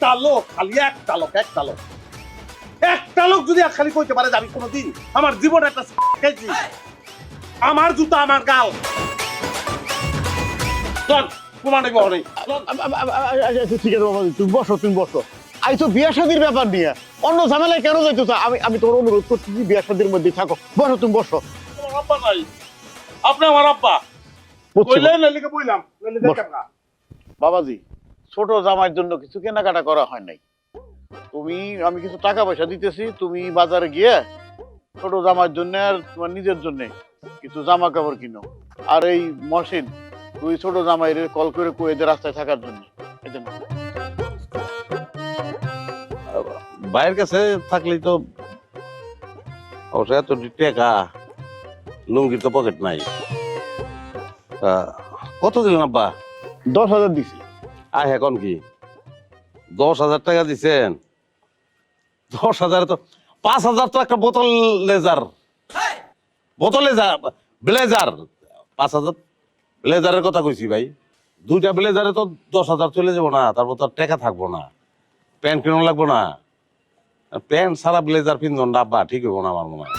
একটা লোক খালি একটা লোক একটা লোক যদি আর খালি কইতে পারে যে আমি কোনোদিন আমার জীবনে একটা খাইছি, আমার জুতা আমার গাল। চল প্রমাণ দেবো অনেক। ঠিক আছে বাবা, তুমি বসো। আই তো বিয়া শাদির ব্যাপার নিয়ে অন্য ঝামেলায় কেন যাইতো? আমি আমি তোমার অনুরোধ করছি বিয়া শাদির মধ্যে থাকো। তুমি বসো। আমার আব্বা নাই, আপনি আমার আব্বা। কইলেন লিখে বইলাম বাবাজি, ছোট জামাইয়ের জন্য কিছু কেনাকাটা করা হয় নাই। আমি কিছু টাকা পয়সা দিতেছি, তুমি বাজারে গিয়ে ছোট জামাইয়ের জন্য আর তোমার নিজের জন্য কিছু জামা কাপড় কিনো। আর এই মহসিন, তুই ছোট জামাইয়ের কল করে কয়ে দে রাস্তায় থাকার জন্য। ভাইয়ের কাছে থাকলেই তো অবশ্য এত টাকা, লুঙ্গির তো পকেট নাই। কত দিলেন আব্বা? 10,000 দিছি। আর এখন কি 10,000 টাকা দিছেন? 10,000 তো 5,000 তো একটা বোতল লেজার, ব্লেজার। 5,000 ব্লেজারের কথা কইছি ভাই। 2টা ব্লেজারে তো 10,000 চলে যাবো না, তারপর তো টাকা থাকবো না, প্যান্ট কিনো লাগবো না। প্যান্ট সারা ব্লেজার পিনজন আব্বা ঠিক হইব না আমার মনে হয়।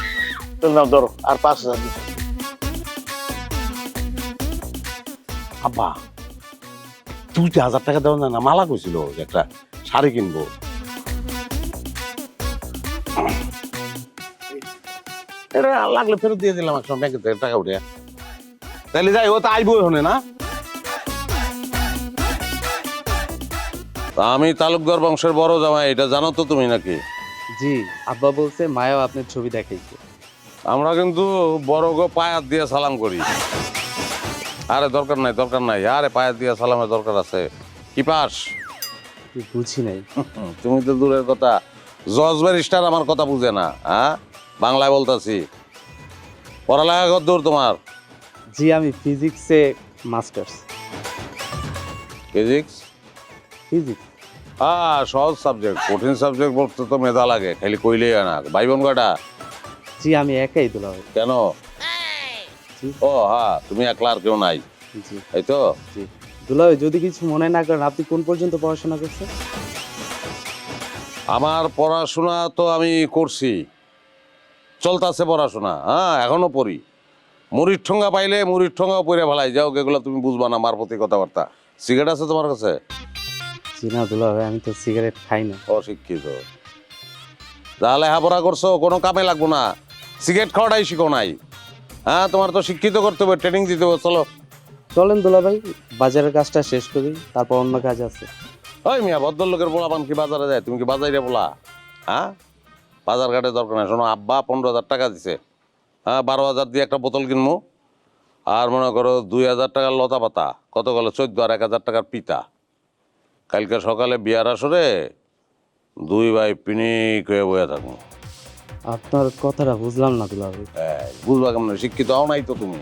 ধরো আর 5,000 দিছি। আব্বা 2,000 টাকা দেওয়া যায় না? মালা কইছিল একটা শাড়ি কিনবো। এটা লাগলে ফেরত দিয়ে দিলাম একসময় ব্যাংকে থেকে টাকা উঠে। তাহলে যাই, ও তো আইবই হনে না। আমি তালুকদার বংশের বড় জামাই, এটা জানো তো তুমি নাকি? জি, আব্বা বলছে মায়াও আপনার ছবি দেখাইছে। আমরা কিন্তু বড় গো পায়াত দিয়ে সালাম করি। আরে দরকার নাই, আরে পায়াত দিয়ে সালামের দরকার আছে। কি পাস? বুঝি নাই। তুমি তো দূরের কথা, জজ ব্যারিস্টার আমার কথা বুঝে না। হ্যাঁ, বাংলায় বলতাছি। পড়ালেখা কত দূর তোমার? জি, আমি ফিজিক্সে মাস্টার্স। ফিজিক্স? ফিজিক্স? সহজ সাবজেক্ট, কঠিন সাবজেক্ট বলতে তো মেধা লাগে, খালি কইলেই না। ভাই বোন কয়টা? জি, আমি একাই তোলা হয়। কেন? ও হ্যাঁ, তুমি একলা, আর কেউ নাই? জি। এই তো। জি দুলাভাই, যদি কিছু মনে না করেন, আপনি কোন পর্যন্ত পড়াশোনা করছেন? আমার পড়াশোনা তো আমি করছি, চলতেছে পড়াশোনা। হ্যাঁ, এখনো পড়ি। মুড়ির ঠোঙ্গা পাইলে মুড়ির ঠোঙ্গাও পড়ে ফেলাই যাও, এগুলো তুমি বুঝবা না মার প্রতি কথাবার্তা। সিগারেট আছে তোমার কাছে? জি না দুলাভাই, আমি তো সিগারেট খাই না। অশিক্ষিত। তাহলে হাবরা করছো, কোনো কামে লাগবো না। সিগারেট খাওয়াটাই শিখো নাই। হ্যাঁ, তোমার তো শিক্ষিত করতে হবে, ট্রেনিং দিতে হবে। চলো চলেন দুলাভাই, বাজারের কাজটা শেষ করি, তারপর অন্য কাজ আছে। ওই মিয়া, ভদ্রলোকের পোলা পান কি বাজারে যায়? তুমি কি বাজারে বলা? হ্যাঁ, বাজার ঘাটে দরকার নাই। শোনো, আব্বা 15,000 টাকা দিছে। হ্যাঁ, 12,000 দিয়ে একটা বোতল কিনবো। আর মনে করো 2,000 টাকার লতা পাতা, কত গেল 14, আর 1,000 টাকার পিতা। কালকে সকালে বিয়ার আসরে 2 ভাই পিনিক হয়ে বয়ে থাকবো। আপনার কথাটা বুঝলাম না দুলাভাই। বুঝবা কেমন? শিক্ষিত হও নাই তো তুমি।